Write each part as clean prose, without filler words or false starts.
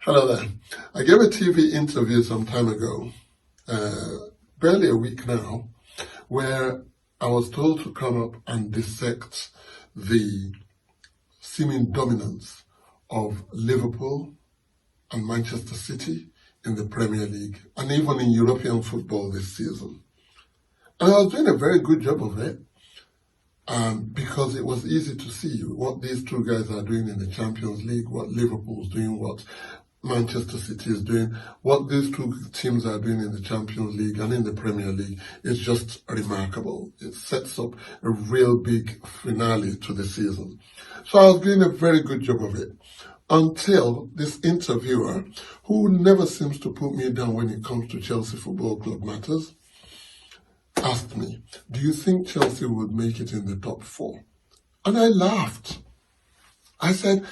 Hello there. I gave a TV interview some time ago, barely a week now, where I was told to come up and dissect the seeming dominance of Liverpool and Manchester City in the Premier League and even in European football this season. And I was doing a very good job of it because it was easy to see what these two guys are doing in the Champions League, what Liverpool's doing, what Manchester City is doing, what these two teams are doing in the Champions League and in the Premier League is just remarkable. It sets up a real big finale to the season. So I was doing a very good job of it until this interviewer, who never seems to put me down when it comes to Chelsea Football Club matters, asked me, do you think Chelsea would make it in the top four? And I laughed. I said,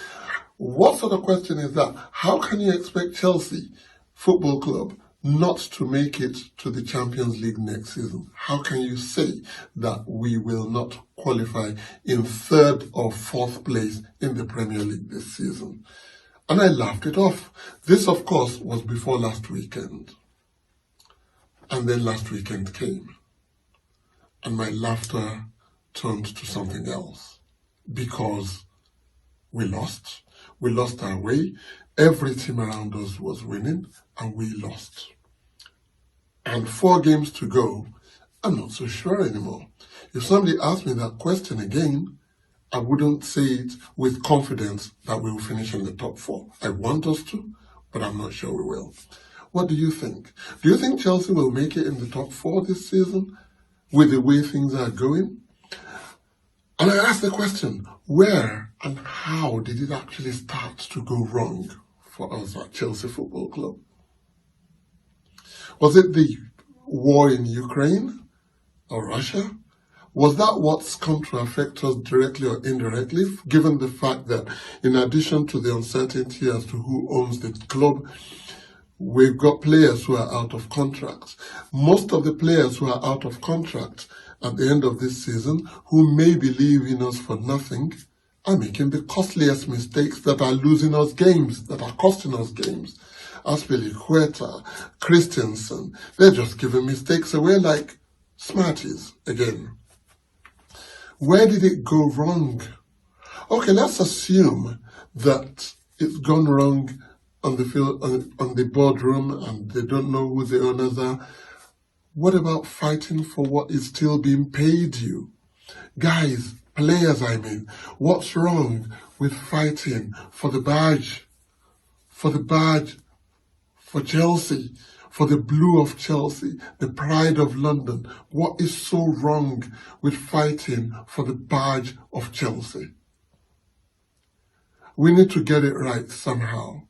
what sort of question is that? How can you expect Chelsea Football Club not to make it to the Champions League next season? How can you say that we will not qualify in third or fourth place in the Premier League this season? And I laughed it off. This, of course, was before last weekend. And then last weekend came. And my laughter turned to something else. Because we lost. We lost our way. Every team around us was winning, and we lost. And 4 games to go, I'm not so sure anymore. If somebody asked me that question again, I wouldn't say it with confidence that we will finish in the top 4. I want us to, but I'm not sure we will. What do you think? Do you think Chelsea will make it in the top 4 this season with the way things are going? And I asked the question, where and how did it actually start to go wrong for us at Chelsea Football Club? Was it the war in Ukraine or Russia? Was that what's come to affect us directly or indirectly, given the fact that in addition to the uncertainty as to who owns the club, we've got players who are out of contract. Most of the players who are out of contract at the end of this season, who may believe in us for nothing, are making the costliest mistakes that are losing us games, that are costing us games. Aspilicueta, Christensen, they're just giving mistakes away like Smarties again. Where did it go wrong? Okay, let's assume that it's gone wrong on the field, on the boardroom, and they don't know who the owners are. What about fighting for what is still being paid you? Guys, players I mean, what's wrong with fighting for the badge, for Chelsea, for the blue of Chelsea, the pride of London? What is so wrong with fighting for the badge of Chelsea? We need to get it right somehow.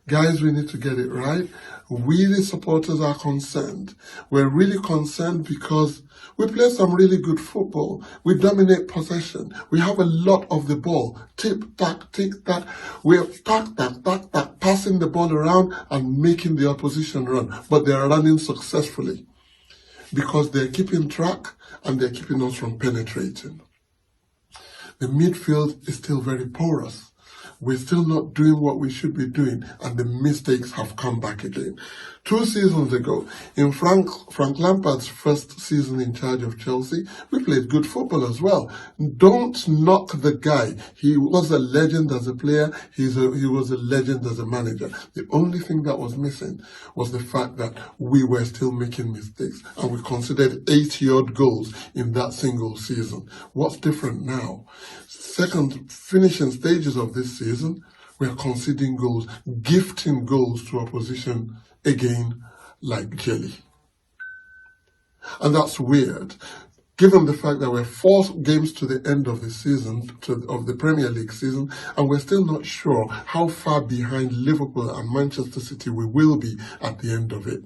Guys, we need to get it right. We, the supporters, are concerned. We're really concerned because we play some really good football. We dominate possession. We have a lot of the ball. Tip-tack, tick-tack. We're tack, passing the ball around and making the opposition run. But they're running successfully because they're keeping track and they're keeping us from penetrating. The midfield is still very porous. We're still not doing what we should be doing, and the mistakes have come back again. 2 seasons ago, in Frank Lampard's first season in charge of Chelsea, we played good football as well. Don't knock the guy. He was a legend as a player. He was a legend as a manager. The only thing that was missing was the fact that we were still making mistakes, and we considered 80-odd goals in that single season. What's different now? Second finishing stages of this season, we are conceding goals, gifting goals to opposition again like jelly. And that's weird, given the fact that we're 4 games to the end of the season, of the Premier League season, and we're still not sure how far behind Liverpool and Manchester City we will be at the end of it.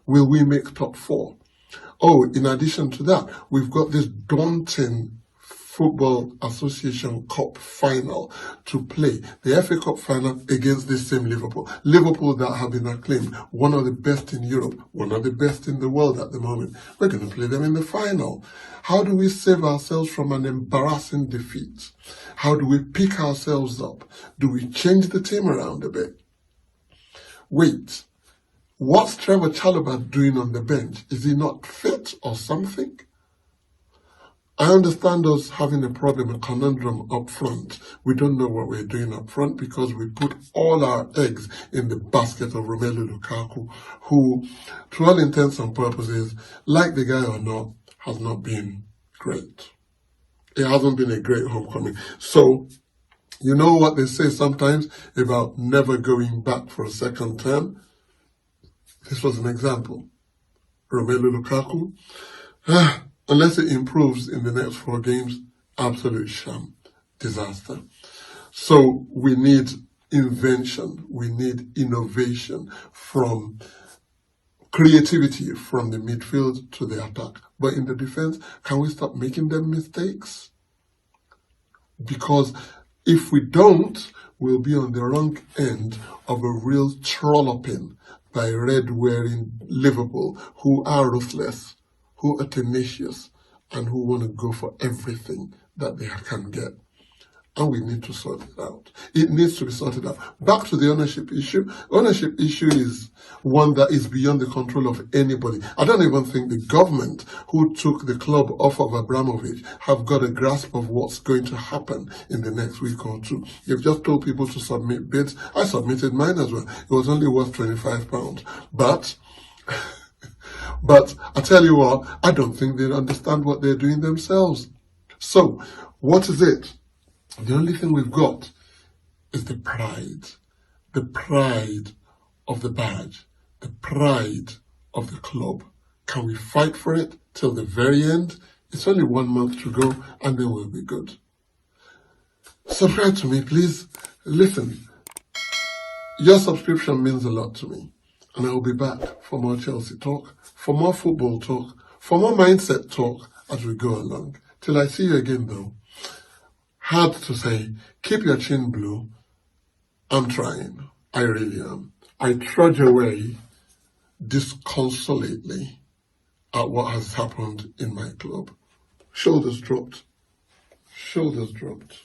Will we make top 4? Oh, in addition to that, we've got this daunting Football Association Cup final to play, the FA Cup final against this same Liverpool. Liverpool that have been acclaimed one of the best in Europe, one of the best in the world at the moment. We're going to play them in the final. How do we save ourselves from an embarrassing defeat? How do we pick ourselves up? Do we change the team around a bit? wait, what's Trevor Chalobah doing on the bench? Is he not fit or something? I understand us having a problem, a conundrum up front. We don't know what we're doing up front because we put all our eggs in the basket of Romelu Lukaku, who, to all intents and purposes, like the guy or not, has not been great. It hasn't been a great homecoming. So, you know what they say sometimes about never going back for a second term? This was an example. Romelu Lukaku, unless it improves in the next 4 games, absolute sham, disaster. So we need invention, we need innovation from creativity from the midfield to the attack. But in the defense, can we stop making them mistakes? Because if we don't, we'll be on the wrong end of a real trolloping by red-wearing Liverpool, who are ruthless, who are tenacious, and who want to go for everything that they can get. And we need to sort it out. It needs to be sorted out. Back to the ownership issue. Ownership issue is one that is beyond the control of anybody. I don't even think the government who took the club off of Abramovich have got a grasp of what's going to happen in the next week or two. You've just told people to submit bids. I submitted mine as well. It was only worth £25. But I tell you what, I don't think they understand what they're doing themselves. So, what is it? The only thing we've got is the pride of the badge, the pride of the club. Can we fight for it till the very end? It's only 1 month to go and then we'll be good. Subscribe to me, please. Listen, your subscription means a lot to me. And I will be back for more Chelsea talk, for more football talk, for more mindset talk as we go along. Till I see you again though. Hard to say, keep your chin blue. I'm trying. I really am. I trudge away disconsolately at what has happened in my club. Shoulders dropped. Shoulders dropped.